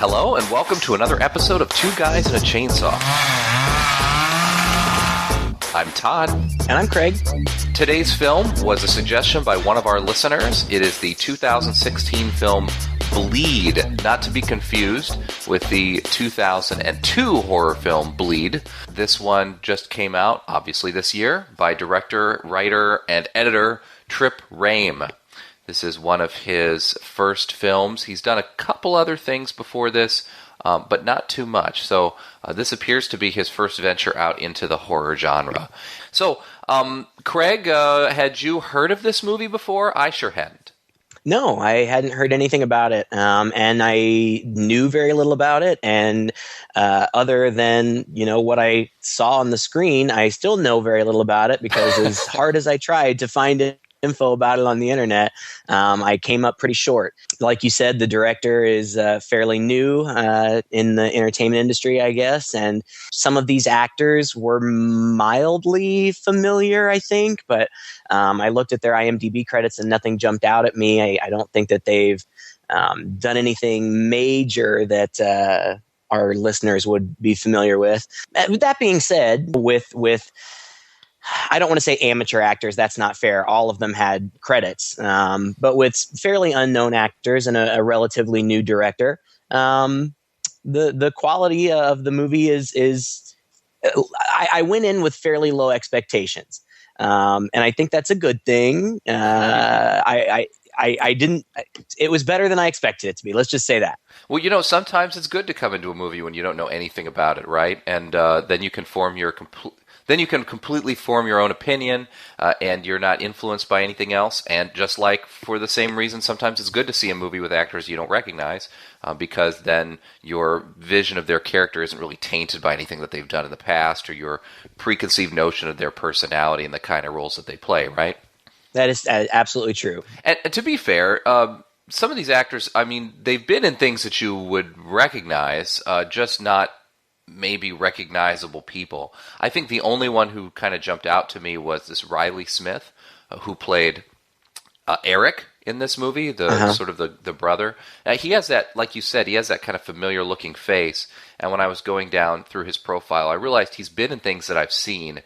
Hello, and welcome to another episode of Two Guys and a Chainsaw. I'm Todd. And I'm Craig. Today's film was a suggestion by one of our listeners. It is the 2016 film Bleed, not to be confused with the 2002 horror film Bleed. This one just came out, obviously this year, by director, writer, and editor Trip Rame. This is one of his first films. He's done a couple other things before this, but not too much. So this appears to be his first venture out into the horror genre. So, Craig, had you heard of this movie before? I sure hadn't. No, I hadn't heard anything about it, and I knew very little about it. And other than what I saw on the screen, I still know very little about it because as hard as I tried to find info about it on the internet, I came up pretty short. Like you said, the director is fairly new in the entertainment industry, I guess, and some of these actors were mildly familiar, I think, but I looked at their IMDb credits and nothing jumped out at me. I don't think that they've done anything major that our listeners would be familiar with. With that being said, with I don't want to say amateur actors, that's not fair. All of them had credits. But with fairly unknown actors and a relatively new director, the quality of the movie is I went in with fairly low expectations. And I think that's a good thing. I didn't. It was better than I expected it to be. Let's just say that. Well, sometimes it's good to come into a movie when you don't know anything about it, right? And then you can completely form your own opinion, and you're not influenced by anything else. And just like for the same reason, sometimes it's good to see a movie with actors you don't recognize, because then your vision of their character isn't really tainted by anything that they've done in the past or your preconceived notion of their personality and the kind of roles that they play, right? That is absolutely true. And to be fair, some of these actors, I mean, they've been in things that you would recognize, just not maybe recognizable people. I think the only one who kind of jumped out to me was this Riley Smith, who played Eric in this movie, sort of the brother. He has that, like you said, he has that kind of familiar looking face. And when I was going down through his profile, I realized he's been in things that I've seen,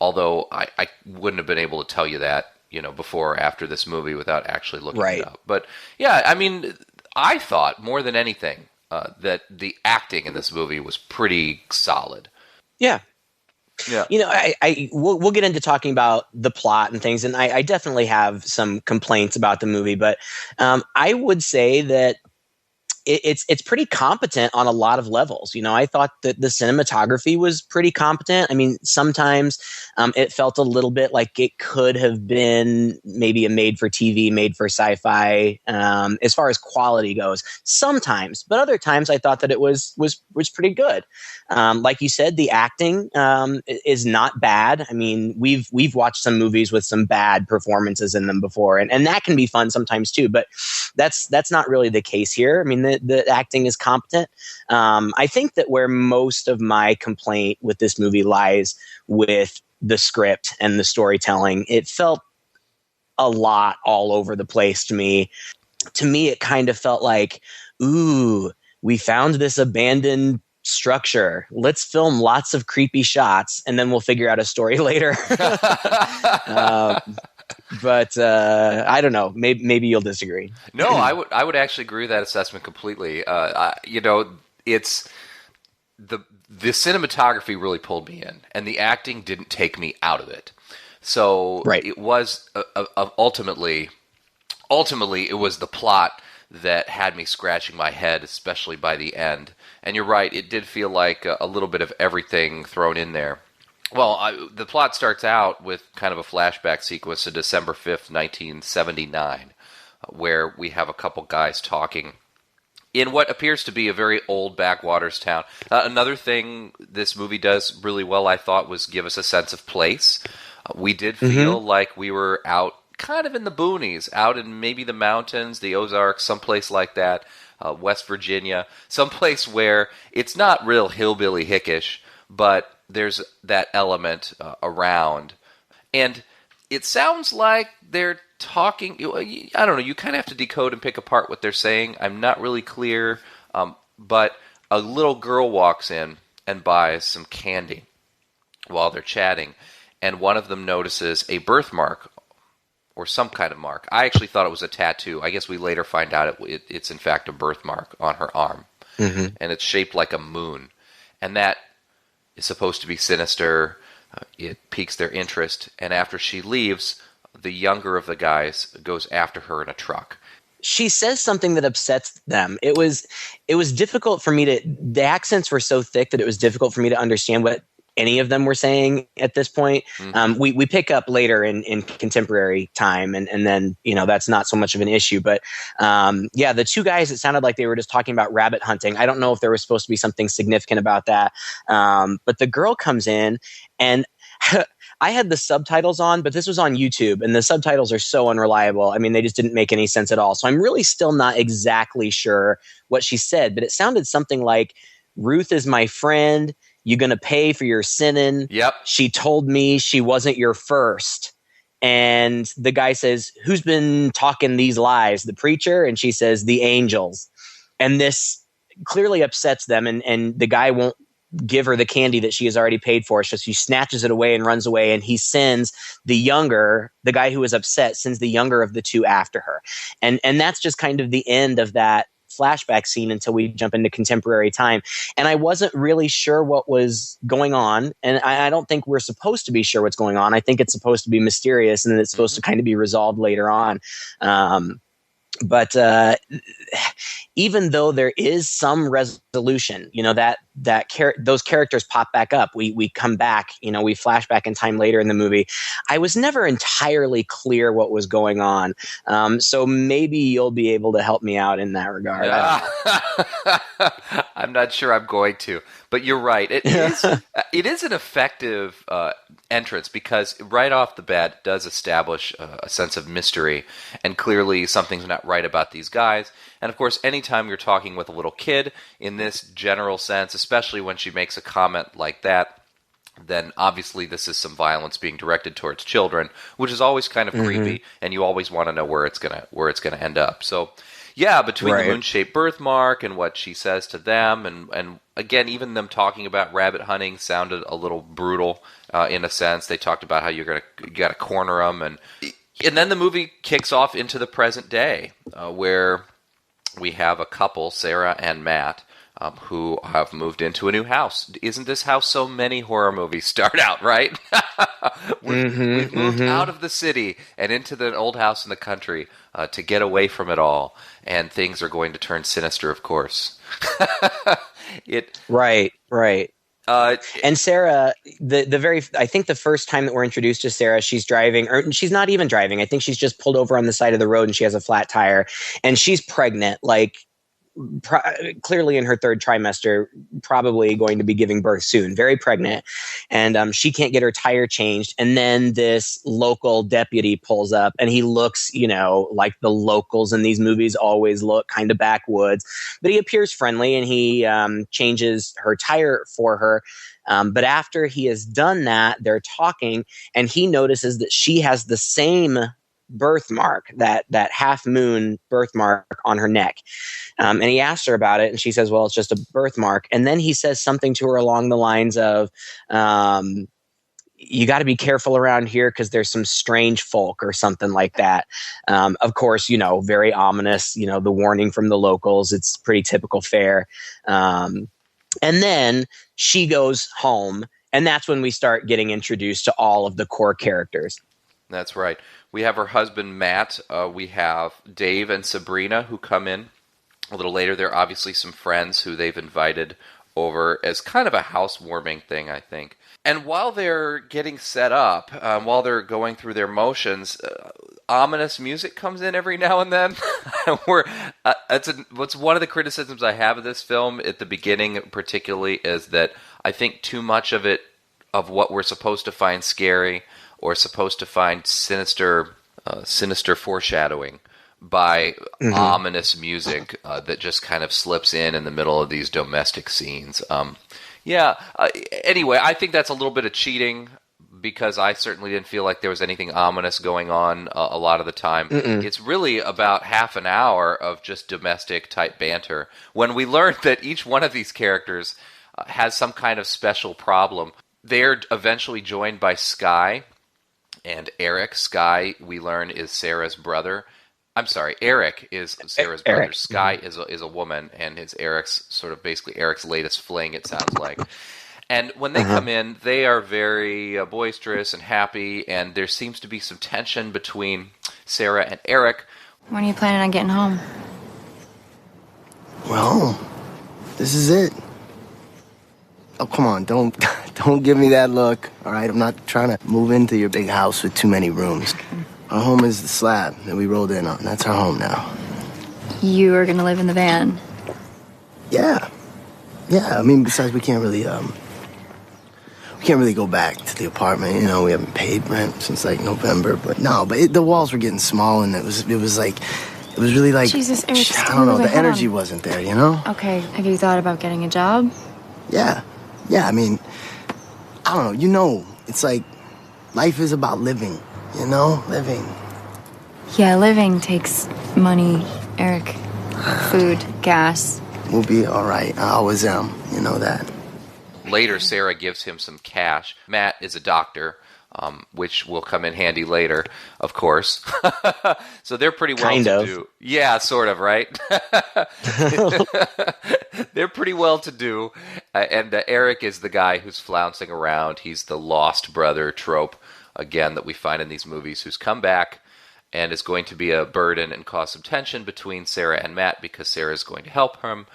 although I wouldn't have been able to tell you that, before or after this movie without actually looking it up. But yeah, I mean, I thought more than anything, that the acting in this movie was pretty solid. Yeah. Yeah. We'll get into talking about the plot and things, and I definitely have some complaints about the movie, but I would say that it's pretty competent on a lot of levels. I thought that the cinematography was pretty competent. I mean, sometimes it felt a little bit like it could have been maybe a made-for-TV, made-for-sci-fi as far as quality goes. Sometimes, but other times I thought that it was pretty good. Like you said, the acting is not bad. I mean, we've watched some movies with some bad performances in them before, and that can be fun sometimes too. But that's not really the case here. I mean, the acting is competent. I think that where most of my complaint with this movie lies with the script and the storytelling. It felt a lot all over the place to me. To me, it kind of felt like, ooh, we found this abandoned structure. Let's film lots of creepy shots, and then we'll figure out a story later. But I don't know. Maybe you'll disagree. No, I would actually agree with that assessment completely. It's the cinematography really pulled me in, and the acting didn't take me out of it. So It was ultimately it was the plot that had me scratching my head, especially by the end. And you're right, it did feel like a little bit of everything thrown in there. Well, the plot starts out with kind of a flashback sequence to December 5th, 1979, where we have a couple guys talking in what appears to be a very old backwaters town. Another thing this movie does really well, I thought, was give us a sense of place. We did feel like we were out kind of in the boonies, out in maybe the mountains, the Ozarks, someplace like that, West Virginia, someplace where it's not real hillbilly hickish, but there's that element around. And it sounds like they're talking, I don't know, you kind of have to decode and pick apart what they're saying. I'm not really clear, but a little girl walks in and buys some candy while they're chatting, and one of them notices a birthmark or some kind of mark. I actually thought it was a tattoo. I guess we later find out it's in fact a birthmark on her arm, and it's shaped like a moon, and that is supposed to be sinister. It piques their interest, and after she leaves, the younger of the guys goes after her in a truck. She says something that upsets them. It was difficult for me the accents were so thick that it was difficult for me to understand what any of them were saying at this point. We pick up later in contemporary time, and then, that's not so much of an issue. But the two guys, it sounded like they were just talking about rabbit hunting. I don't know if there was supposed to be something significant about that. But the girl comes in, and I had the subtitles on, but this was on YouTube, and the subtitles are so unreliable. I mean, they just didn't make any sense at all. So I'm really still not exactly sure what she said, but it sounded something like, "Ruth is my friend. You gonna pay for your sinning? Yep. She told me she wasn't your first." And the guy says, "Who's been talking these lies? The preacher?" And she says, "The angels." And this clearly upsets them, and the guy won't give her the candy that she has already paid for. So she snatches it away and runs away, and he sends the guy who was upset sends the younger of the two after her. And that's just kind of the end of that flashback scene until we jump into contemporary time. And I wasn't really sure what was going on, and I don't think we're supposed to be sure what's going on. I think it's supposed to be mysterious, and it's supposed to kind of be resolved later on. But even though there is some resolution, those characters pop back up. We come back, we flash back in time later in the movie. I was never entirely clear what was going on. So maybe you'll be able to help me out in that regard. I'm not sure I'm going to, but you're right. It is an effective entrance, because right off the bat it does establish a sense of mystery, and clearly something's not right about these guys. And of course, anytime you're talking with a little kid in this general sense, especially when she makes a comment like that, then obviously this is some violence being directed towards children, which is always kind of creepy, and you always want to know where it's gonna end up. So yeah, between the moon-shaped birthmark and what she says to them, and again, even them talking about rabbit hunting sounded a little brutal in a sense. They talked about how you got to corner them, and then the movie kicks off into the present day, where we have a couple, Sarah and Matt, who have moved into a new house. Isn't this how so many horror movies start out, right? We've moved out of the city and into the old house in the country to get away from it all, and things are going to turn sinister, of course. Right. And Sarah, I think the first time that we're introduced to Sarah, she's driving, or she's not even driving. I think she's just pulled over on the side of the road, and she has a flat tire, and she's pregnant, like clearly in her third trimester, probably going to be giving birth soon, very pregnant. And she can't get her tire changed. And then this local deputy pulls up, and he looks, like the locals in these movies always look, kind of backwoods, but he appears friendly, and he changes her tire for her. But after he has done that, they're talking, and he notices that she has the same birthmark, that half moon birthmark on her neck. And he asks her about it, and she says, well, it's just a birthmark. And then he says something to her along the lines of, you got to be careful around here because there's some strange folk, or something like that. Of course, very ominous, the warning from the locals. It's pretty typical fare. And then she goes home, and that's when we start getting introduced to all of the core characters. That's right. We have her husband, Matt. We have Dave and Sabrina, who come in a little later. There are obviously some friends who they've invited over as kind of a housewarming thing, I think. And while they're getting set up, while they're going through their motions, ominous music comes in every now and then. What's one of the criticisms I have of this film at the beginning particularly is that I think too much of what we're supposed to find scary or supposed to find sinister foreshadowing by ominous music that just kind of slips in the middle of these domestic scenes. Anyway, I think that's a little bit of cheating, because I certainly didn't feel like there was anything ominous going on a lot of the time. It's really about half an hour of just domestic type banter. When we learned that each one of these characters has some kind of special problem, they're eventually joined by Skye and Eric. Skye, we learn, is Sarah's brother. I'm sorry, Eric is Sarah's brother. Eric. Skye is a woman, and is Eric's sort of basically Eric's latest fling, it sounds like. And when they come in, they are very boisterous and happy, and there seems to be some tension between Sarah and Eric. When are you planning on getting home? Well, this is it. Oh, come on, don't give me that look, all right? I'm not trying to move into your big house with too many rooms. Our home is the slab that we rolled in on. That's our home now. You are gonna live in the van. Yeah. I mean, besides, we can't really go back to the apartment. You know, we haven't paid rent since like November. But the walls were getting small, and it was really like, Jesus, Eric, I don't know, the energy wasn't there, you know? Okay, have you thought about getting a job? Yeah, I mean, I don't know, it's like, life is about living, living. Yeah, living takes money, Eric. Food, gas. We'll be all right. I always am, you know that. Later, Sarah gives him some cash. Matt is a doctor, which will come in handy later, of course. So they're pretty well-to-do. Yeah, sort of, right? They're pretty well-to-do. And Eric is the guy who's flouncing around. He's the lost brother trope, again, that we find in these movies, who's come back and is going to be a burden and cause some tension between Sarah and Matt, because Sarah is going to help him,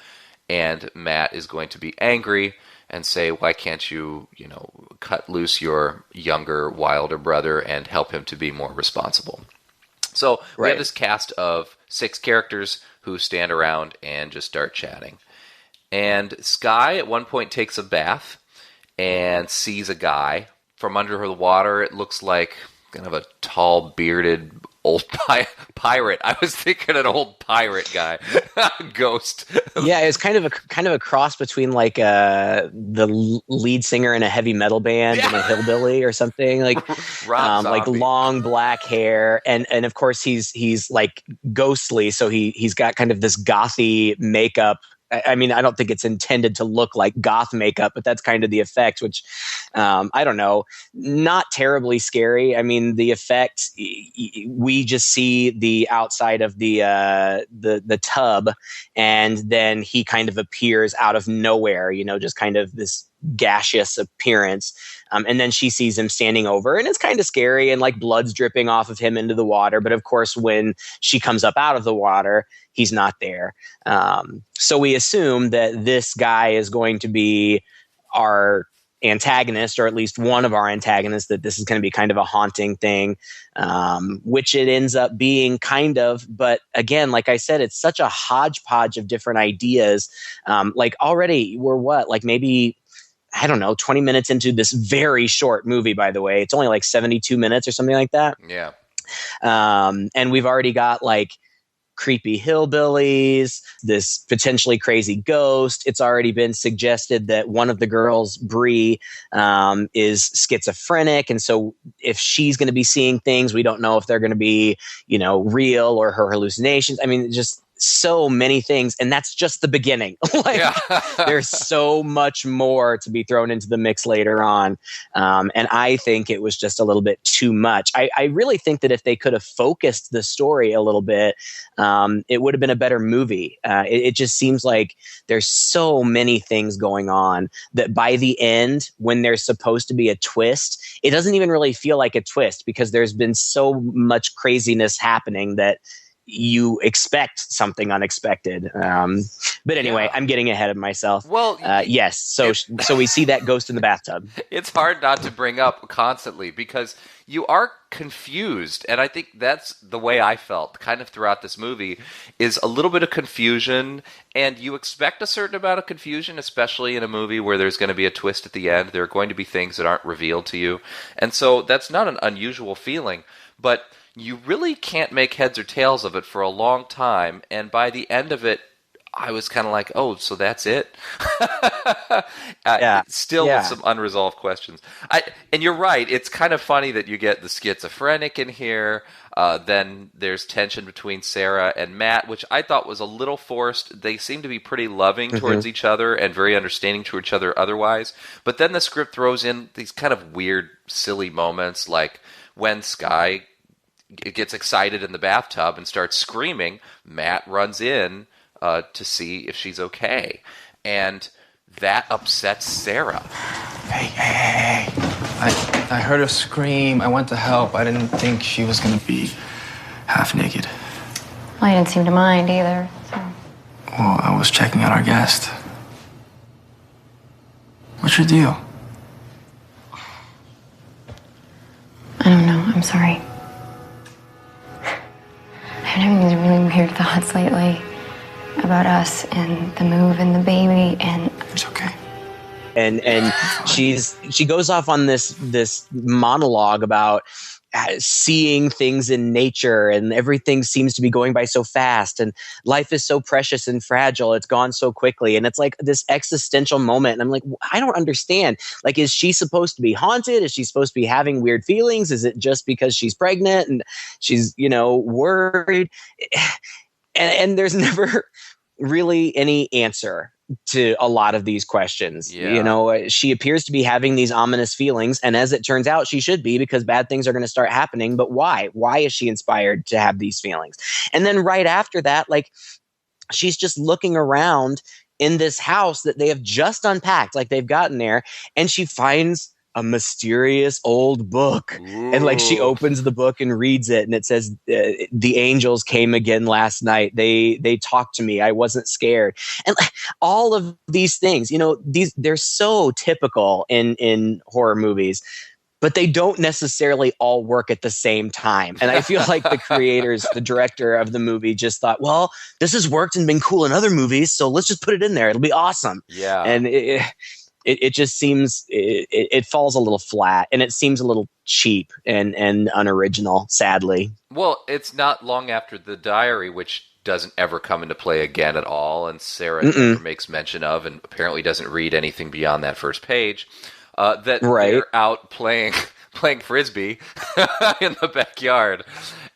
and Matt is going to be angry and say, why can't you, cut loose your younger, wilder brother and help him to be more responsible? So we have this cast of 6 characters who stand around and just start chatting. And Skye at one point takes a bath and sees a guy. From under the water, it looks like kind of a tall, bearded old pirate. I was thinking an old pirate guy, ghost. Yeah, it's kind of a cross between like the lead singer in a heavy metal band and a hillbilly or something, like like long black hair, and of course he's like ghostly, so he's got kind of this gothy makeup. I mean, I don't think it's intended to look like goth makeup, but that's kind of the effect, which, I don't know, not terribly scary. I mean, the effect, we just see the outside of the tub, and then he kind of appears out of nowhere, just kind of this gaseous appearance. And then she sees him standing over, and it's kind of scary, and like blood's dripping off of him into the water. But of course, when she comes up out of the water, he's not there. So we assume that this guy is going to be our antagonist, or at least one of our antagonists, that this is going to be kind of a haunting thing, which it ends up being kind of. But again, like I said, it's such a hodgepodge of different ideas. Like already we're maybe, I don't know, 20 minutes into this very short movie, by the way. It's only like 72 minutes or something like that. Yeah. And we've already got like creepy hillbillies, this potentially crazy ghost. It's already been suggested that one of the girls, Bree, is schizophrenic. And so if she's going to be seeing things, we don't know if they're going to be, real or her hallucinations. I mean, just so many things, and that's just the beginning. There's so much more to be thrown into the mix later on, and I think it was just a little bit too much. I really think that if they could have focused the story a little bit, it would have been a better movie. It just seems like there's so many things going on that by the end, when there's supposed to be a twist, it doesn't even really feel like a twist, because there's been so much craziness happening that you expect something unexpected. But anyway, I'm getting ahead of myself. Well, yes. So we see that ghost in the bathtub. It's hard not to bring up constantly, because you are confused. And I think that's the way I felt kind of throughout this movie, is a little bit of confusion. And you expect a certain amount of confusion, especially in a movie where there's going to be a twist at the end. There are going to be things that aren't revealed to you. And so that's not an unusual feeling. But you really can't make heads or tails of it for a long time, and by the end of it, I was kind of like, oh, so that's it? Yeah. Still Yeah. with some unresolved questions. And you're right. It's kind of funny that you get the schizophrenic in here. Then there's tension between Sarah and Matt, which I thought was a little forced. They seem to be pretty loving towards each other and very understanding to each other otherwise. But then the script throws in these kind of weird, silly moments, like when Skye gets excited in the bathtub and starts screaming, Matt runs in to see if she's okay. And that upsets Sarah. Hey. I heard her scream. I went to help. I didn't think she was going to be half naked. Well, I didn't seem to mind either. So. Well, I was checking out our guest. What's your deal? I don't know. I'm sorry. I've been having these really weird thoughts lately about us and the move and the baby and... It's okay. And she goes off on this monologue about seeing things in nature, and everything seems to be going by so fast, and life is so precious and fragile. It's gone so quickly, and it's like this existential moment. And I'm like, I don't understand. Like, is she supposed to be haunted? Is she supposed to be having weird feelings? Is it just because she's pregnant and she's, worried? And there's never really any answer to a lot of these questions. Yeah. She appears to be having these ominous feelings, and as it turns out, she should be, because bad things are going to start happening. But why is she inspired to have these feelings? And then right after that, like, she's just looking around in this house that they have just unpacked, like they've gotten there, and she finds a mysterious old book. Ooh. And like, she opens the book and reads it, and it says, the angels came again last night. They talked to me. I wasn't scared. And like, all of these things, they're so typical in horror movies, but they don't necessarily all work at the same time. And I feel like the director of the movie just thought, well, this has worked and been cool in other movies, so let's just put it in there. It'll be awesome. Yeah. And it just seems it falls a little flat, and it seems a little cheap and unoriginal, sadly. Well, it's not long after the diary, which doesn't ever come into play again at all, and Sarah never makes mention of, and apparently doesn't read anything beyond that first page, that they're out playing Frisbee in the backyard.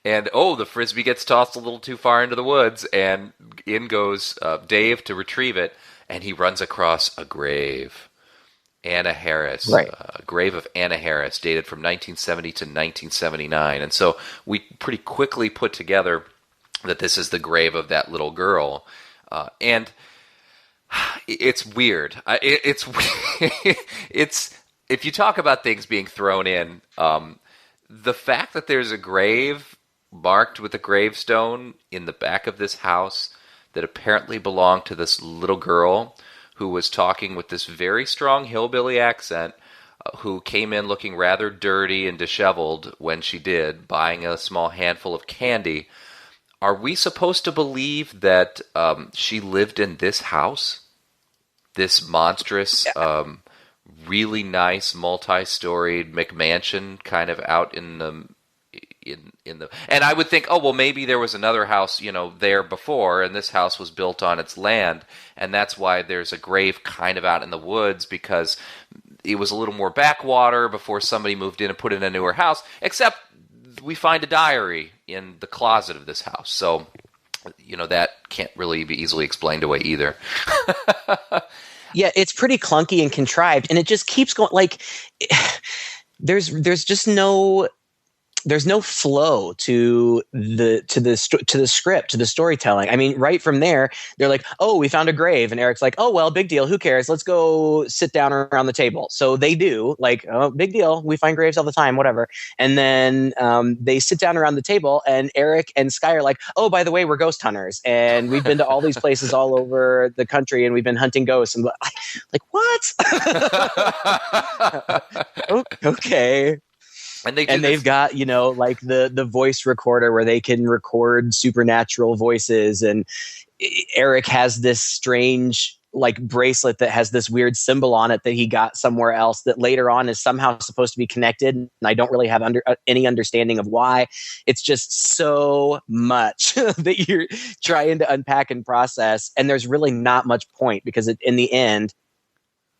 And, the Frisbee gets tossed a little too far into the woods, and in goes Dave to retrieve it, and he runs across a grave. Anna Harris, right. Grave of Anna Harris, dated from 1970 to 1979. And so we pretty quickly put together that this is the grave of that little girl. And it's weird. It's if you talk about things being thrown in, the fact that there's a grave marked with a gravestone in the back of this house that apparently belonged to this little girl who was talking with this very strong hillbilly accent, who came in looking rather dirty and disheveled when she did, buying a small handful of candy. Are we supposed to believe that she lived in this house? This monstrous, really nice, multi-storied McMansion kind of out in the... And I would think, maybe there was another house, there before, and this house was built on its land, and that's why there's a grave kind of out in the woods, because it was a little more backwater before somebody moved in and put in a newer house, except we find a diary in the closet of this house. So, that can't really be easily explained away either. Yeah, it's pretty clunky and contrived, and it just keeps going. Like, there's just no flow to the script, to the storytelling. I mean, right from there, they're like, "Oh, we found a grave," and Eric's like, "Oh, well, big deal. Who cares? Let's go sit down around the table." So they do, like, "Oh, big deal. We find graves all the time, whatever." And then they sit down around the table, and Eric and Skye are like, "Oh, by the way, we're ghost hunters, and we've been to all these places all over the country, and we've been hunting ghosts." And like, what? Okay. And they've got, like the voice recorder where they can record supernatural voices. And Eric has this strange like bracelet that has this weird symbol on it that he got somewhere else that later on is somehow supposed to be connected, and I don't really have any understanding of why. It's just so much that you're trying to unpack and process, and there's really not much point because in the end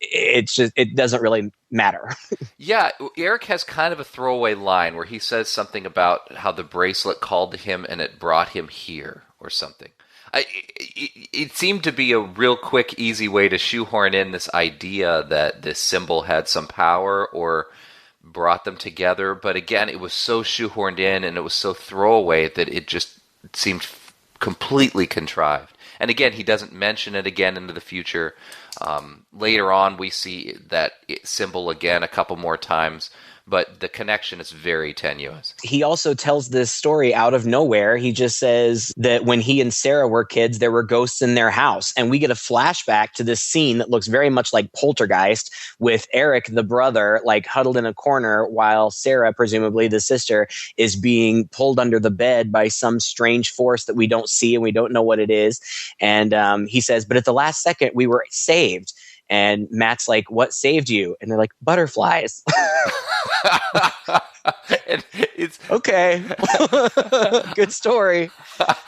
it doesn't really matter. Yeah, Eric has kind of a throwaway line where he says something about how the bracelet called to him and it brought him here or something. It seemed to be a real quick, easy way to shoehorn in this idea that this symbol had some power or brought them together. But again, it was so shoehorned in and it was so throwaway that it just seemed completely contrived. And again, he doesn't mention it again into the future. Later on, we see that symbol again a couple more times, but the connection is very tenuous. He also tells this story out of nowhere. He just says that when he and Sarah were kids, there were ghosts in their house. And we get a flashback to this scene that looks very much like Poltergeist, with Eric, the brother, like huddled in a corner while Sarah, presumably the sister, is being pulled under the bed by some strange force that we don't see and we don't know what it is. And he says, but at the last second, we were saved. And Matt's like, what saved you? And they're like, butterflies. And it's okay. Good story.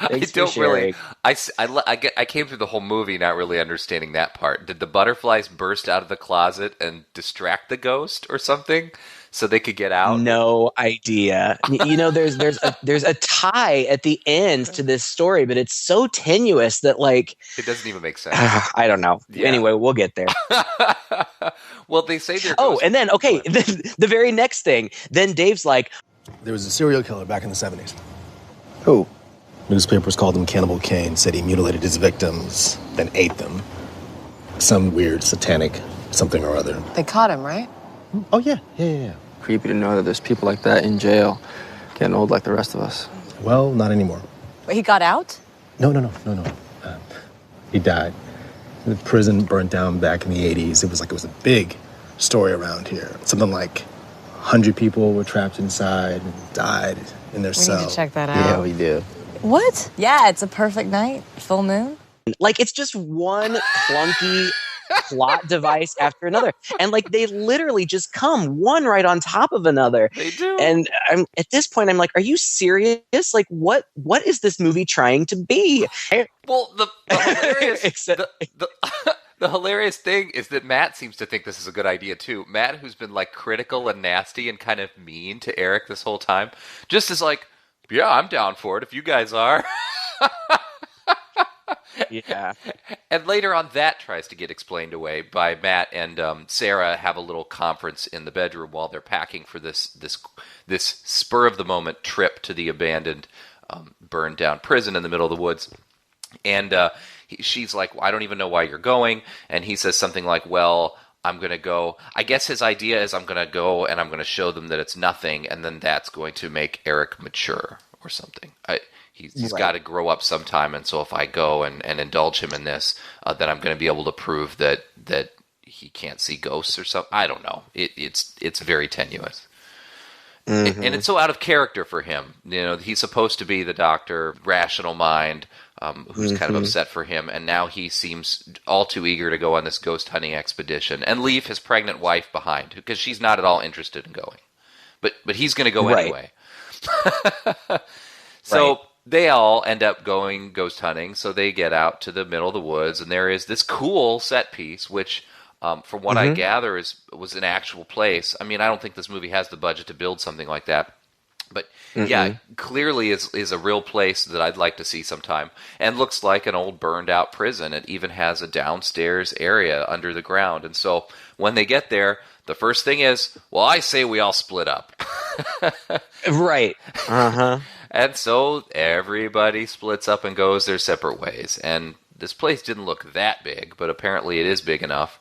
Thanks for sharing. I came through the whole movie not really understanding that part. Did the butterflies burst out of the closet and distract the ghost or something so they could get out? No idea. You know, there's a tie at the end to this story, but it's so tenuous that like it doesn't even make sense. I don't know. Yeah. Anyway, we'll get there. Well, they say they're and then the very next thing, then Dave's like, there was a serial killer back in the 70s. Who? Newspapers called him Cannibal Cain, said he mutilated his victims, then ate them. Some weird satanic something or other. They caught him, right? Oh, yeah. Creepy to know that there's people like that in jail, getting old like the rest of us. Well, not anymore. But he got out? No. He died. The prison burnt down back in the 80s. It was a big story around here. Something like 100 people were trapped inside and died in their cell. We need to check that out. Yeah, we do. What? Yeah, it's a perfect night. Full moon. like it's just one clunky plot device after another, and like they literally just come one right on top of another. They do. And I'm at this point I'm like, are you serious? Like what is this movie trying to be? Well, the hilarious the hilarious thing is that Matt seems to think this is a good idea too. Matt, who's been like critical and nasty and kind of mean to Eric this whole time, just is like, yeah, I'm down for it if you guys are. Yeah. And later on, that tries to get explained away by Matt and Sarah have a little conference in the bedroom while they're packing for this spur of the moment trip to the abandoned, burned down prison in the middle of the woods. And she's like, well, I don't even know why you're going. And he says something like, well, I'm going to go. I guess his idea is I'm going to go and I'm going to show them that it's nothing. And then that's going to make Eric mature or something. He's got to grow up sometime. And so if I go and indulge him in this, then I'm going to be able to prove that he can't see ghosts or something. I don't know. It's very tenuous. Mm-hmm. And it's so out of character for him. You know, he's supposed to be the doctor, rational mind, who's kind of upset for him, and now he seems all too eager to go on this ghost hunting expedition and leave his pregnant wife behind because she's not at all interested in going. But he's going to go anyway. So they all end up going ghost hunting. So they get out to the middle of the woods, and there is this cool set piece, which, from what I gather, was an actual place. I mean, I don't think this movie has the budget to build something like that. But yeah, clearly is a real place that I'd like to see sometime. And looks like an old burned out prison. It even has a downstairs area under the ground. And so when they get there, the first thing is, well, I say we all split up. Right. Uh-huh. And so everybody splits up and goes their separate ways. And this place didn't look that big, but apparently it is big enough.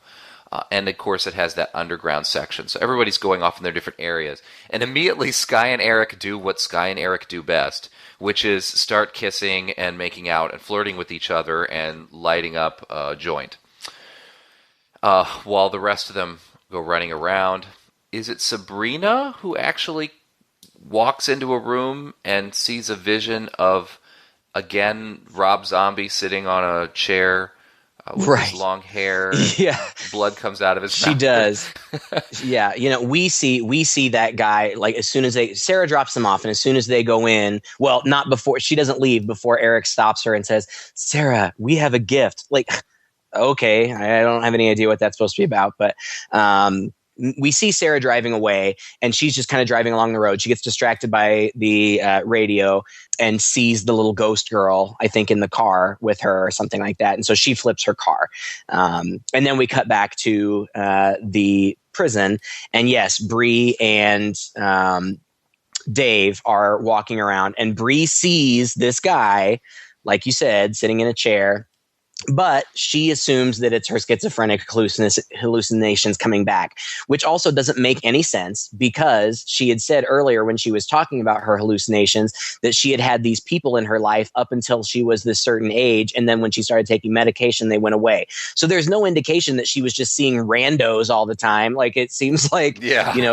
And, of course, it has that underground section. So everybody's going off in their different areas. And immediately Skye and Eric do what Skye and Eric do best, which is start kissing and making out and flirting with each other and lighting up a joint. While the rest of them go running around. Is it Sabrina who actually walks into a room and sees a vision of, again, Rob Zombie sitting on a chair with Right. his long hair. Yeah. Blood comes out of his She mouth. does. Yeah. We see that guy, like, as soon as Sarah drops them off, and as soon as they go in, well, not before, she doesn't leave before Eric stops her and says, Sarah, we have a gift. Like, okay, I don't have any idea what that's supposed to be about, but we see Sarah driving away, and she's just kind of driving along the road. She gets distracted by the radio and sees the little ghost girl, I think, in the car with her or something like that. And so she flips her car. And then we cut back to the prison. And yes, Bree and Dave are walking around, and Bree sees this guy, like you said, sitting in a chair. But she assumes that it's her schizophrenic hallucinations coming back, which also doesn't make any sense, because she had said earlier when she was talking about her hallucinations that she had these people in her life up until she was this certain age. And then when she started taking medication, they went away. So there's no indication that she was just seeing randos all the time. Like, it seems like,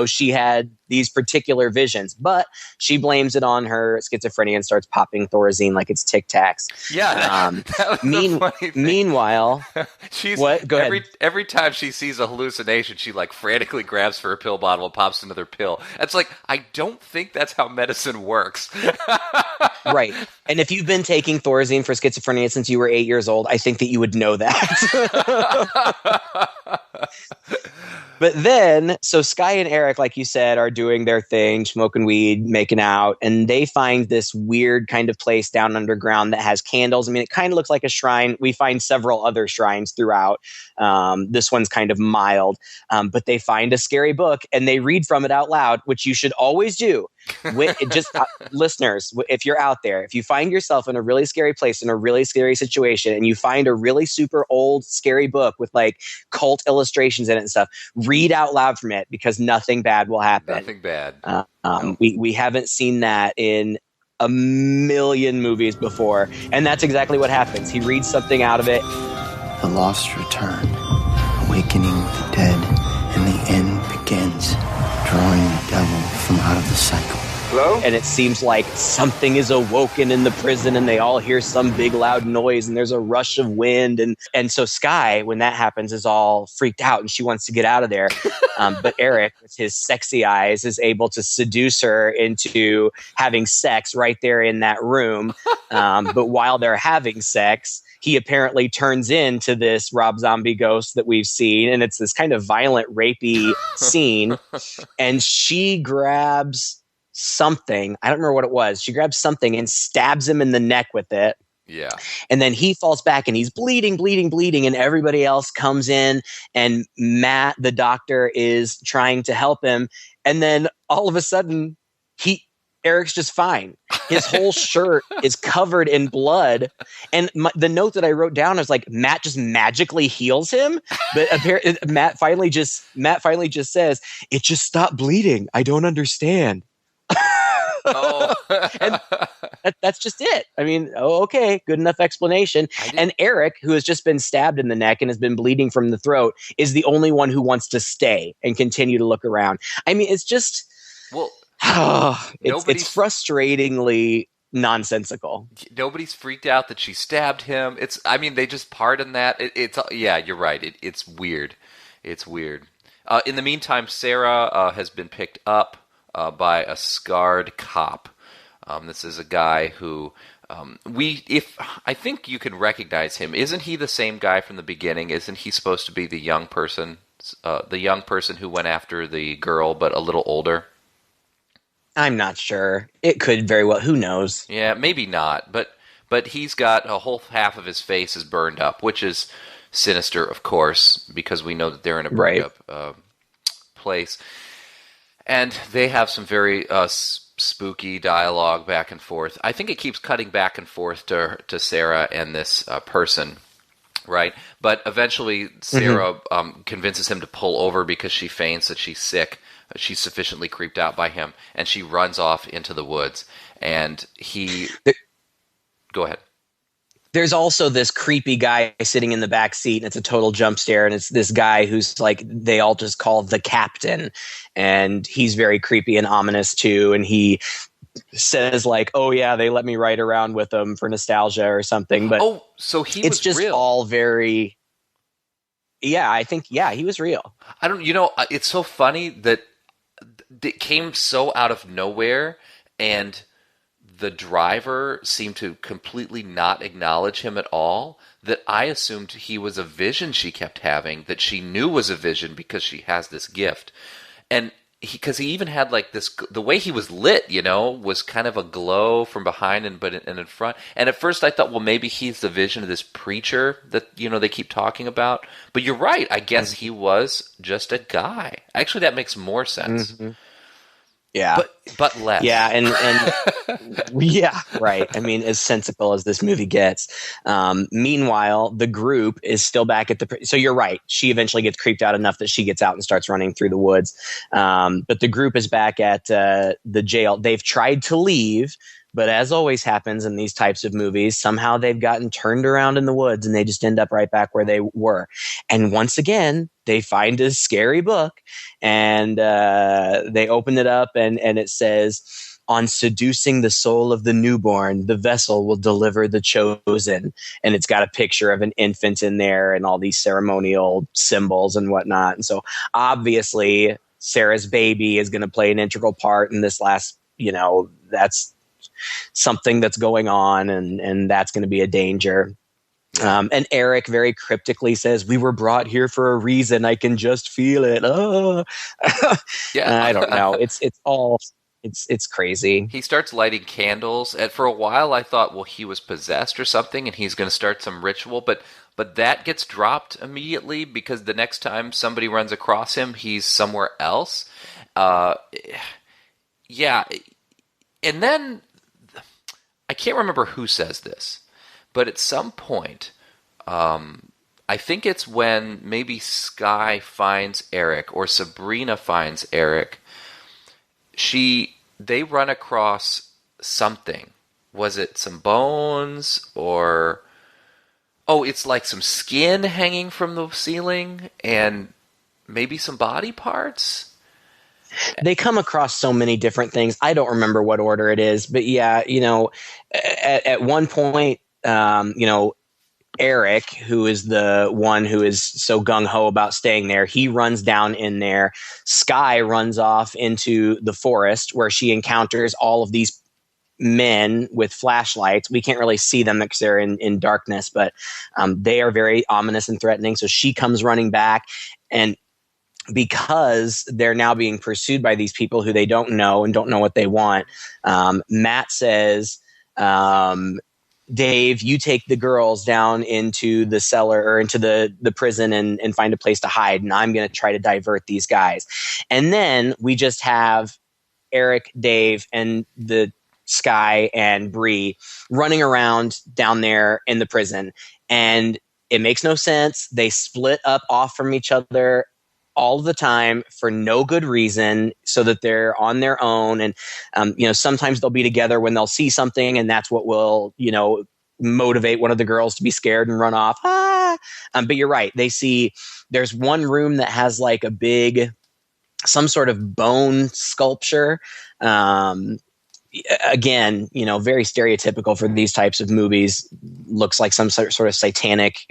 she had these particular visions, but she blames it on her schizophrenia and starts popping Thorazine like it's Tic Tacs. Yeah. That was the funny thing. Meanwhile, she's what? Go ahead. Every time she sees a hallucination, she like frantically grabs for a pill bottle and pops another pill. It's like, I don't think that's how medicine works. Right. And if you've been taking Thorazine for schizophrenia since you were 8 years old, I think that you would know that. But then, so Skye and Eric, like you said, are doing their thing, smoking weed, making out, and they find this weird kind of place down underground that has candles. I mean, it kind of looks like a shrine. We find several other shrines throughout. This one's kind of mild, but they find a scary book and they read from it out loud, which you should always do. Listeners, if you're out there, if you find yourself in a really scary place, in a really scary situation, and you find a really super old scary book with like cult illustrations in it and stuff, read out loud from it, because nothing bad will happen. Nothing bad. We haven't seen that in a million movies before, and that's exactly what happens. He reads something out of it. The lost return, awakening the dead, and the end begins, drawing the devil from out of the cycle. Hello? And it seems like something is awoken in the prison, and they all hear some big loud noise, and there's a rush of wind. And so Skye, when that happens, is all freaked out, and she wants to get out of there. But Eric, with his sexy eyes, is able to seduce her into having sex right there in that room. But while they're having sex, he apparently turns into this Rob Zombie ghost that we've seen, and it's this kind of violent, rapey scene. And she grabs something. I don't remember what it was. She grabs something and stabs him in the neck with it. Yeah. And then he falls back and he's bleeding. And everybody else comes in, and Matt, the doctor, is trying to help him. And then all of a sudden, Eric's just fine. His whole shirt is covered in blood. And the note that I wrote down is like, Matt just magically heals him. But apparently Matt finally just says, "It just stopped bleeding. I don't understand." Oh. And that's just it. I mean, okay, good enough explanation. And Eric, who has just been stabbed in the neck and has been bleeding from the throat, is the only one who wants to stay and continue to look around. I mean, it's just, well, it's frustratingly nonsensical. Nobody's freaked out that she stabbed him. They just pardon that. Yeah, you're right. It's weird. It's weird. In the meantime, Sarah has been picked up by a scarred cop. This is a guy who I think you can recognize him. Isn't he the same guy from the beginning? Isn't he supposed to be the young person who went after the girl, but a little older? I'm not sure. It could very well. Who knows? Yeah, maybe not. But he's got a whole half of his face is burned up, which is sinister, of course, because we know that they're in a burned up place. And they have some very spooky dialogue back and forth. I think it keeps cutting back and forth to Sarah and this person, right? But eventually Sarah convinces him to pull over because she feigns that she's sick. She's sufficiently creeped out by him, and she runs off into the woods. And go ahead. There's also this creepy guy sitting in the back seat, and it's a total jump scare. And it's this guy who's like, they all just call the captain, and he's very creepy and ominous too. And he says like, "Oh yeah, they let me ride around with them for nostalgia or something." But so it's just real. All very Yeah, I think he was real. I don't. It's so funny that it came so out of nowhere, and the driver seemed to completely not acknowledge him at all, that I assumed he was a vision she kept having, that she knew was a vision because she has this gift. And because he even had like this, the way he was lit, was kind of a glow from behind and in front. And at first I thought, well, maybe he's the vision of this preacher that, they keep talking about. But you're right. I guess he was just a guy. Actually, that makes more sense. Mm-hmm. Yeah, but less. Yeah, and yeah, right. I mean, as sensible as this movie gets. Meanwhile, the group is still back at the. So you're right. She eventually gets creeped out enough that she gets out and starts running through the woods. But the group is back at the jail. They've tried to leave, but as always happens in these types of movies, somehow they've gotten turned around in the woods and they just end up right back where they were. And once again, they find a scary book and they open it up and it says, "On seducing the soul of the newborn, the vessel will deliver the chosen." And it's got a picture of an infant in there and all these ceremonial symbols and whatnot. And so obviously Sarah's baby is going to play an integral part in this last, that's something that's going on and that's going to be a danger. And Eric very cryptically says, "We were brought here for a reason. I can just feel it." Oh. Yeah. I don't know. It's crazy. He starts lighting candles, and for a while I thought, well, he was possessed or something, and he's going to start some ritual. But that gets dropped immediately because the next time somebody runs across him, he's somewhere else. Yeah, and then I can't remember who says this, but at some point, I think it's when maybe Skye finds Eric or Sabrina finds Eric. They run across something. Was it some bones or... Oh, it's like some skin hanging from the ceiling and maybe some body parts? They come across so many different things. I don't remember what order it is, but yeah, at one point, Eric, who is the one who is so gung-ho about staying there, he runs down in there. Skye runs off into the forest where she encounters all of these men with flashlights. We can't really see them because they're in darkness, but they are very ominous and threatening. So she comes running back, and because they're now being pursued by these people who they don't know and don't know what they want, Matt says, "Dave, you take the girls down into the cellar or into the prison and find a place to hide, and I'm going to try to divert these guys." And then we just have Eric, Dave, and the Skye and Bree running around down there in the prison. And it makes no sense. They split up off from each other all the time for no good reason, so that they're on their own. And, sometimes they'll be together when they'll see something, and that's what will, motivate one of the girls to be scared and run off. But you're right. There's one room that has like some sort of bone sculpture. Again, very stereotypical for these types of movies. Looks like some sort of satanic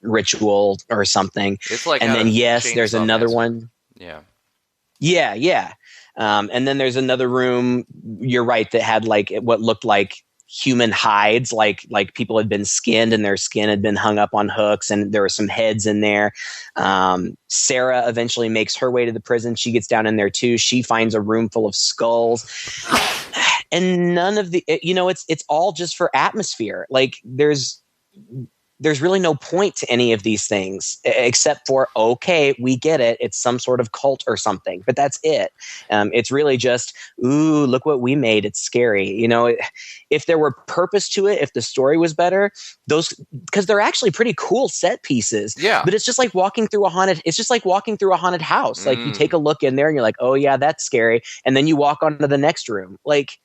ritual or something. It's like, and then there's another one. Yeah. And then there's another room. You're right, that had like what looked like human hides, like people had been skinned and their skin had been hung up on hooks, and there were some heads in there. Sarah eventually makes her way to the prison. She gets down in there too. She finds a room full of skulls. And none of the, it's all just for atmosphere. Like there's really no point to any of these things except for, okay, we get it. It's some sort of cult or something, but that's it. It's really just, ooh, look what we made. It's scary. If there were purpose to it, if the story was better, because they're actually pretty cool set pieces. Yeah. But it's just like walking through a haunted house. Like you take a look in there and you're like, oh yeah, that's scary. And then you walk on to the next room. Like,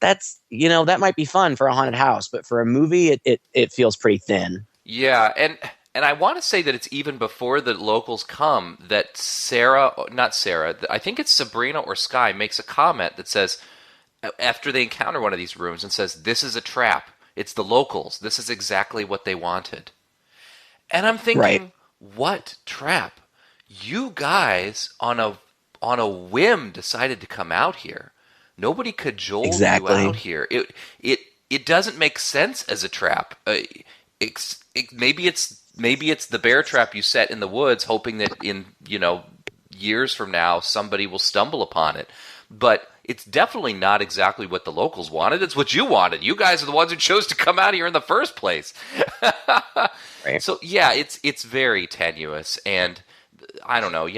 that's, that might be fun for a haunted house, but for a movie, it feels pretty thin. Yeah, and I want to say that it's even before the locals come that not Sarah, I think it's Sabrina or Skye makes a comment that says, after they encounter one of these rooms, and says, "This is a trap. It's the locals. This is exactly what they wanted." And I'm thinking, right. what trap? You guys on a whim decided to come out here. Nobody cajoled Exactly. you out here. It doesn't make sense as a trap. Maybe it's the bear trap you set in the woods, hoping that in years from now somebody will stumble upon it. But it's definitely not exactly what the locals wanted. It's what you wanted. You guys are the ones who chose to come out here in the first place. Right. So yeah, it's very tenuous, and I don't know.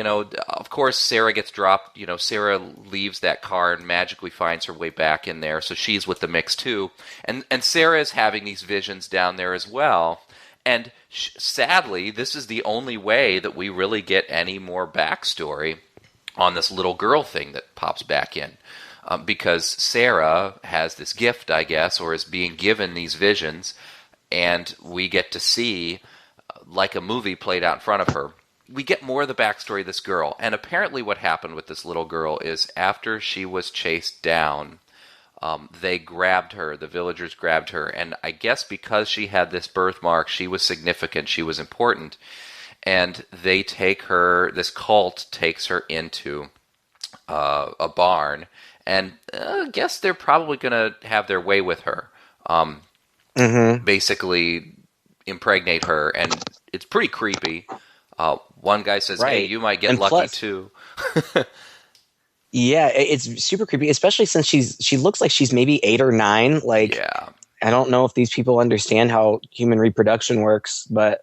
Of course, Sarah gets dropped. Sarah leaves that car and magically finds her way back in there, so she's with the mix too. And Sarah is having these visions down there as well. And sadly, this is the only way that we really get any more backstory on this little girl thing that pops back in. Because Sarah has this gift, I guess, or is being given these visions, and we get to see, like a movie played out in front of her, we get more of the backstory of this girl. And apparently what happened with this little girl is after she was chased down, they grabbed her, the villagers grabbed her, and I guess because she had this birthmark, she was significant, she was important, and they take her, this cult takes her into a barn, and I guess they're probably going to have their way with her. Basically impregnate her, and it's pretty creepy. One guy says, Right. hey, you might get And lucky plus- too. Yeah, it's super creepy, especially since she looks like she's maybe 8 or 9. Like, Yeah. I don't know if these people understand how human reproduction works, but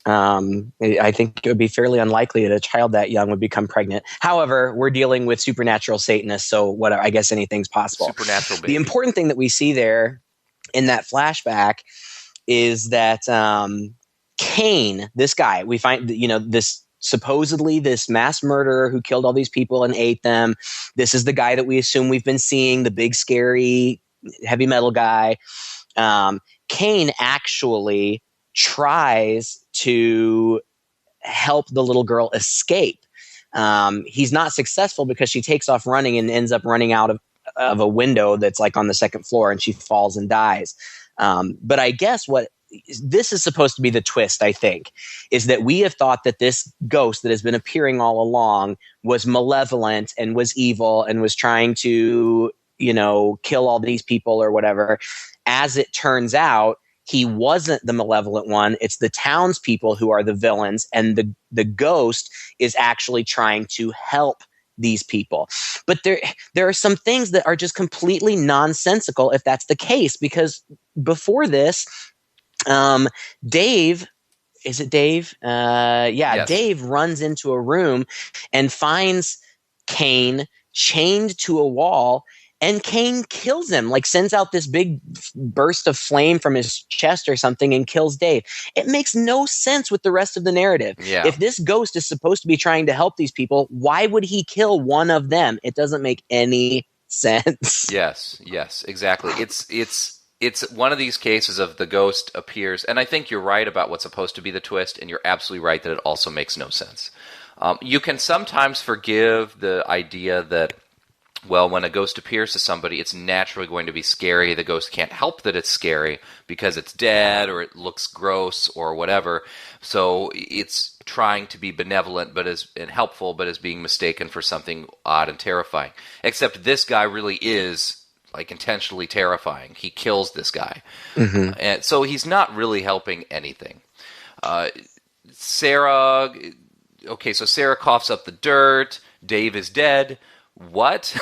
I think it would be fairly unlikely that a child that young would become pregnant. However, we're dealing with supernatural Satanists, so whatever. I guess anything's possible. Supernatural baby. The important thing that we see there in that flashback is that Cain, this guy, we find this supposedly this mass murderer who killed all these people and ate them. This is the guy that we assume we've been seeing, the big scary heavy metal guy. Cain actually tries to help the little girl escape. He's not successful because she takes off running and ends up running out of a window that's like on the second floor, and she falls and dies. But I guess what this is supposed to be the twist, I think, is that we have thought that this ghost that has been appearing all along was malevolent and was evil and was trying to, kill all these people or whatever. As it turns out, he wasn't the malevolent one. It's the townspeople who are the villains, and the ghost is actually trying to help these people. But there are some things that are just completely nonsensical if that's the case, because before this, Dave, is it Dave? Yes. Dave runs into a room and finds Cain chained to a wall, and Cain kills him, like sends out this big burst of flame from his chest or something and kills Dave. It makes no sense with the rest of the narrative. Yeah. If this ghost is supposed to be trying to help these people, why would he kill one of them? It doesn't make any sense. Yes, exactly. It's one of these cases of the ghost appears, and I think you're right about what's supposed to be the twist, and you're absolutely right that it also makes no sense. You can sometimes forgive the idea that, well, when a ghost appears to somebody, it's naturally going to be scary. The ghost can't help that it's scary because it's dead or it looks gross or whatever. So it's trying to be benevolent and helpful, but is being mistaken for something odd and terrifying. Except this guy really is like intentionally terrifying. He kills this guy. And so he's not really helping anything. Sarah coughs up the dirt. Dave is dead. What?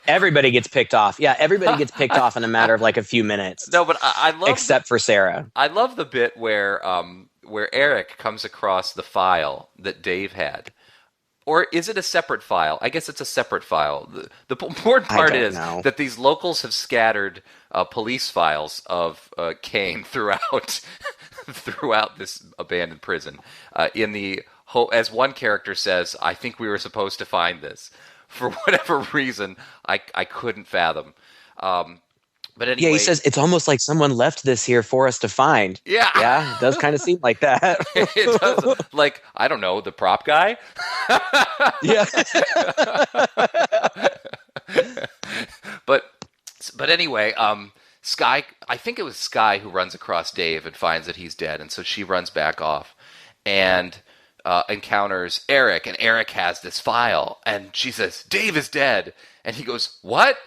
Everybody gets picked off. Yeah, everybody gets picked off in a matter of like a few minutes. No, but I love except for Sarah. I love the bit where Eric comes across the file that Dave had. Or is it a separate file? I guess it's a separate file. The important part is that these locals have scattered police files of Cain throughout this abandoned prison. As one character says, I think we were supposed to find this. For whatever reason, I couldn't fathom. But anyway, Yeah, he says it's almost like someone left this here for us to find. Yeah, it does kind of seem like that. It does. Like, I don't know, the prop guy. Yeah. But anyway, Skye. I think it was Skye who runs across Dave and finds that he's dead, and so she runs back off. And encounters Eric, and Eric has this file, and she says, Dave is dead. And he goes, what?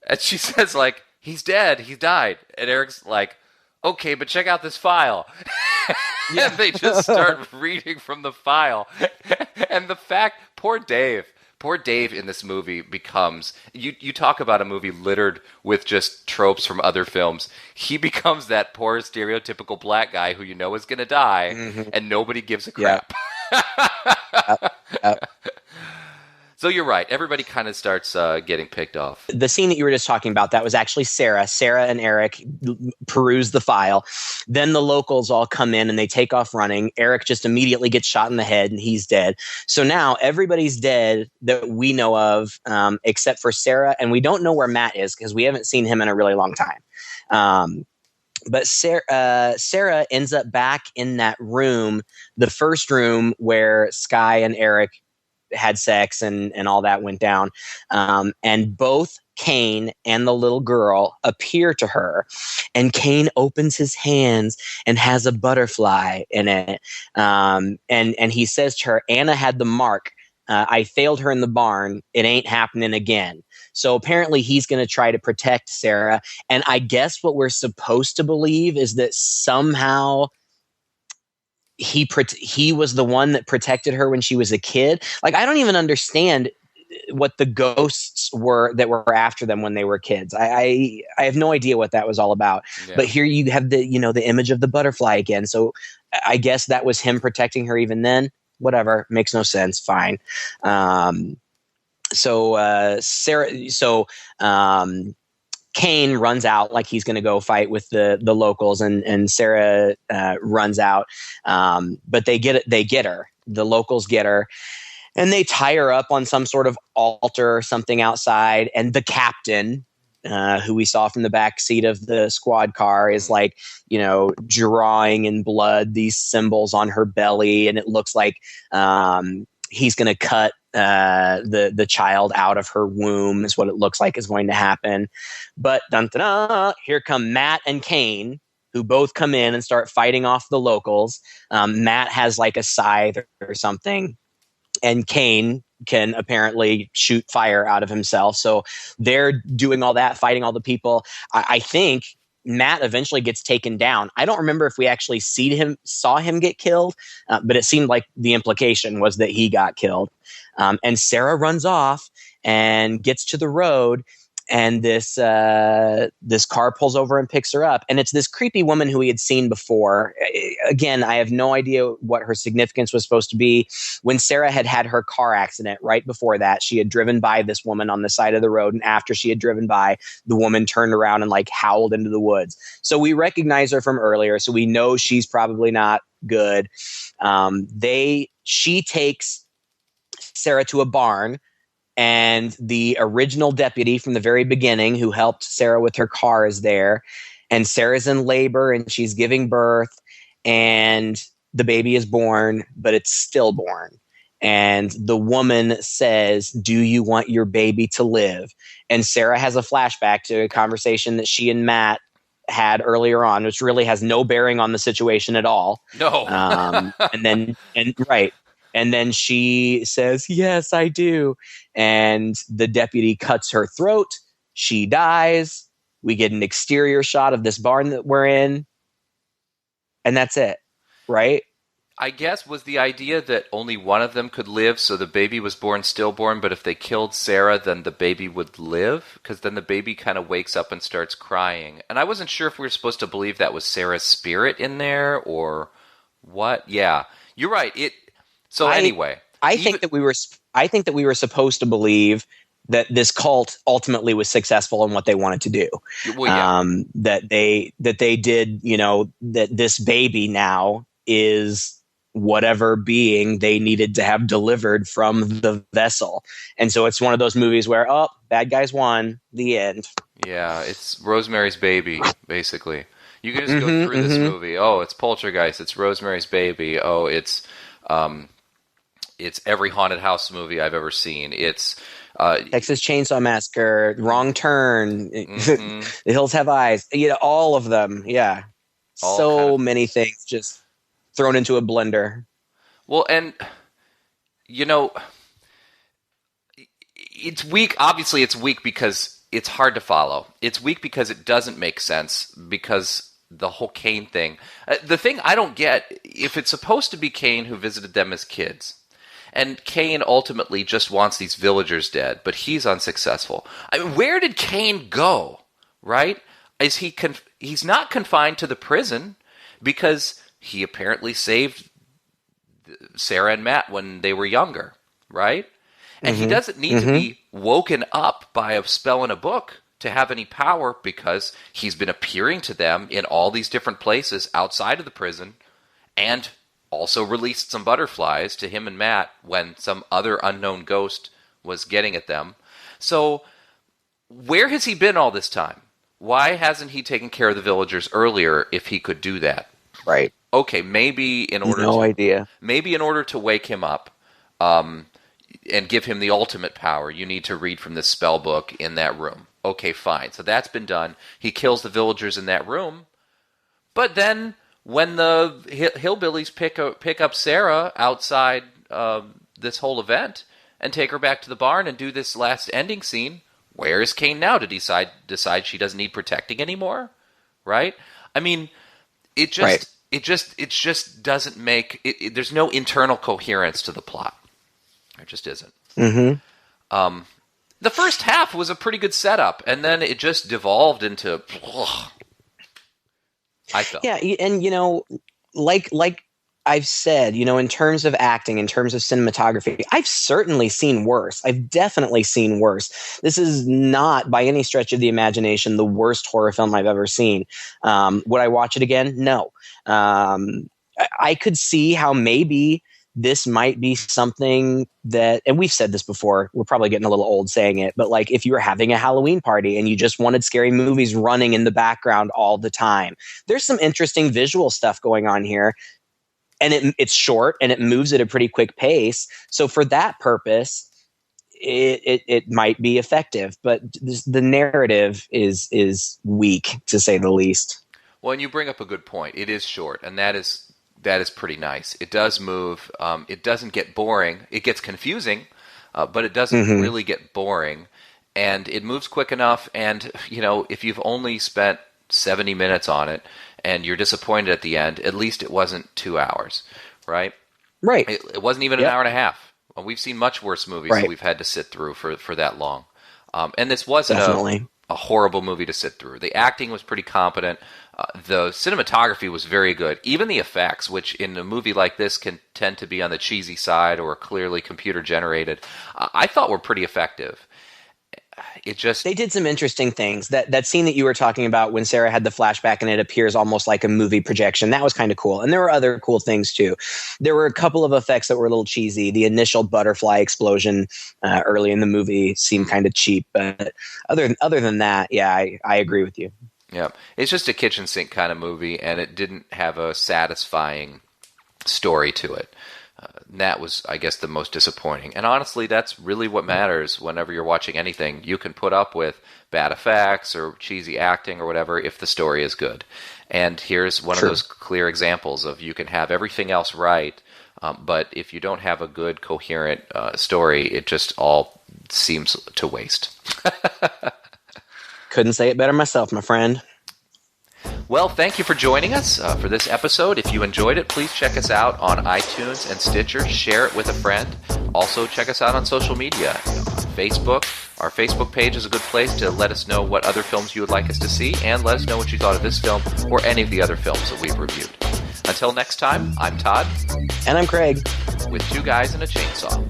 And she says, like, he's dead, he died. And Eric's like, okay, but check out this file. And they just start reading from the file. And the fact, poor Dave in this movie becomes, you talk about a movie littered with just tropes from other films. He becomes that poor stereotypical black guy who you know is going to die, and nobody gives a crap. So you're right. Everybody kind of starts getting picked off. The scene that you were just talking about, that was actually Sarah. Sarah and Eric peruse the file. Then the locals all come in and they take off running. Eric just immediately gets shot in the head and he's dead. So now everybody's dead that we know of, except for Sarah. And we don't know where Matt is because we haven't seen him in a really long time. But Sarah ends up back in that room, the first room where Skye and Eric had sex and all that went down. And both Cain and the little girl appear to her, and Cain opens his hands and has a butterfly in it. And he says to her, Anna had the mark. I failed her in the barn. It ain't happening again. So apparently he's going to try to protect Sarah. And I guess what we're supposed to believe is that somehow he was the one that protected her when she was a kid. Like, I don't even understand what the ghosts were that were after them when they were kids. I have no idea what that was all about. Yeah. But here you have the image of the butterfly again. So I guess that was him protecting her even then. Whatever, makes no sense. Fine. Cain runs out like he's going to go fight with the locals, and Sarah runs out. But they get her. The locals get her, and they tie her up on some sort of altar or something outside. And the captain, who we saw from the back seat of the squad car, is like, drawing in blood these symbols on her belly, and it looks like he's going to cut the child out of her womb is what it looks like is going to happen. But here come Matt and Cain, who both come in and start fighting off the locals. Matt has like a scythe or something, and Cain can apparently shoot fire out of himself. So they're doing all that, fighting all the people. I think Matt eventually gets taken down. I don't remember if we actually saw him get killed, but it seemed like the implication was that he got killed. And Sarah runs off and gets to the road, and this car pulls over and picks her up. And it's this creepy woman who we had seen before. Again, I have no idea what her significance was supposed to be. When Sarah had her car accident right before that, she had driven by this woman on the side of the road. And after she had driven by, the woman turned around and like howled into the woods. So we recognize her from earlier. So we know she's probably not good. She takes Sarah to a barn, and the original deputy from the very beginning who helped Sarah with her car is there, and Sarah's in labor and she's giving birth, and the baby is born, but it's stillborn. And the woman says, do you want your baby to live? And Sarah has a flashback to a conversation that she and Matt had earlier on, which really has no bearing on the situation at all. No. And then she says, yes, I do. And the deputy cuts her throat. She dies. We get an exterior shot of this barn that we're in. And that's it, right? I guess was the idea that only one of them could live, so the baby was born stillborn, but if they killed Sarah, then the baby would live? Because then the baby kind of wakes up and starts crying. And I wasn't sure if we were supposed to believe that was Sarah's spirit in there or what. Yeah, you're right. I think that we were supposed to believe that this cult ultimately was successful in what they wanted to do. Well, yeah. That they did, that this baby now is whatever being they needed to have delivered from the vessel. And so it's one of those movies where, bad guys won, the end. Yeah, it's Rosemary's Baby, basically. You can just go through this movie. Oh, it's Poltergeist. It's Rosemary's Baby. Oh, it's every haunted house movie I've ever seen. It's Texas Chainsaw Massacre, Wrong Turn, The Hills Have Eyes. All of them. Yeah, so many things just thrown into a blender. Well, and, you know, it's weak. Obviously, it's weak because it's hard to follow. It's weak because it doesn't make sense, because the whole Cain thing. The thing I don't get, if it's supposed to be Cain who visited them as kids, and Cain ultimately just wants these villagers dead, but he's unsuccessful. I mean, where did Cain go, right? Is he he's not confined to the prison, because he apparently saved Sarah and Matt when they were younger, right? And he doesn't need to be woken up by a spell in a book to have any power, because he's been appearing to them in all these different places outside of the prison, and also released some butterflies to him and Matt when some other unknown ghost was getting at them. So where has he been all this time? Why hasn't he taken care of the villagers earlier if he could do that? Right. Okay, maybe in order maybe in order to wake him up and give him the ultimate power, you need to read from this spell book in that room. Okay, fine. So that's been done. He kills the villagers in that room. But then when the hillbillies pick up Sarah outside this whole event and take her back to the barn and do this last ending scene, where is Cain now to decide she doesn't need protecting anymore? Right? I mean, it just doesn't make there's no internal coherence to the plot. There just isn't. Mm-hmm. The first half was a pretty good setup, and then it just devolved into. I felt. Yeah, and you know, like I've said, you know, in terms of acting, in terms of cinematography, I've certainly seen worse. I've definitely seen worse. This is not, by any stretch of the imagination, the worst horror film I've ever seen. Would I watch it again? No. I could see how maybe this might be something that, and we've said this before, we're probably getting a little old saying it, but like if you were having a Halloween party and you just wanted scary movies running in the background all the time, there's some interesting visual stuff going on here. And it's short and it moves at a pretty quick pace. So for that purpose, it might be effective, but the narrative is weak, to say the least. Well, and you bring up a good point. It is short, and that is pretty nice. It does move. It doesn't get boring. It gets confusing, but it doesn't really get boring. And it moves quick enough. And, you know, if you've only spent 70 minutes on it and you're disappointed at the end, at least it wasn't 2 hours, right? Right. It wasn't even an hour and a half. Well, we've seen much worse movies that we've had to sit through for that long. And this wasn't a horrible movie to sit through. The acting was pretty competent. The cinematography was very good. Even the effects, which in a movie like this can tend to be on the cheesy side or clearly computer generated, I thought were pretty effective. They did some interesting things. That scene that you were talking about when Sarah had the flashback and it appears almost like a movie projection, that was kind of cool. And there were other cool things too. There were a couple of effects that were a little cheesy. The initial butterfly explosion early in the movie seemed kind of cheap. But other than that, yeah, I agree with you. Yeah, it's just a kitchen sink kind of movie, and it didn't have a satisfying story to it. That was, I guess, the most disappointing. And honestly, that's really what matters whenever you're watching anything. You can put up with bad effects or cheesy acting or whatever if the story is good. And here's one of those clear examples of you can have everything else right, but if you don't have a good, coherent story, it just all seems to waste. Couldn't say it better myself, my friend. Well, thank you for joining us for this episode. If you enjoyed it, please check us out on iTunes and Stitcher. Share it with a friend. Also, check us out on social media. Facebook. Our Facebook page is a good place to let us know what other films you would like us to see, and let us know what you thought of this film or any of the other films that we've reviewed. Until next time, I'm Todd. And I'm Craig. With Two Guys and a Chainsaw.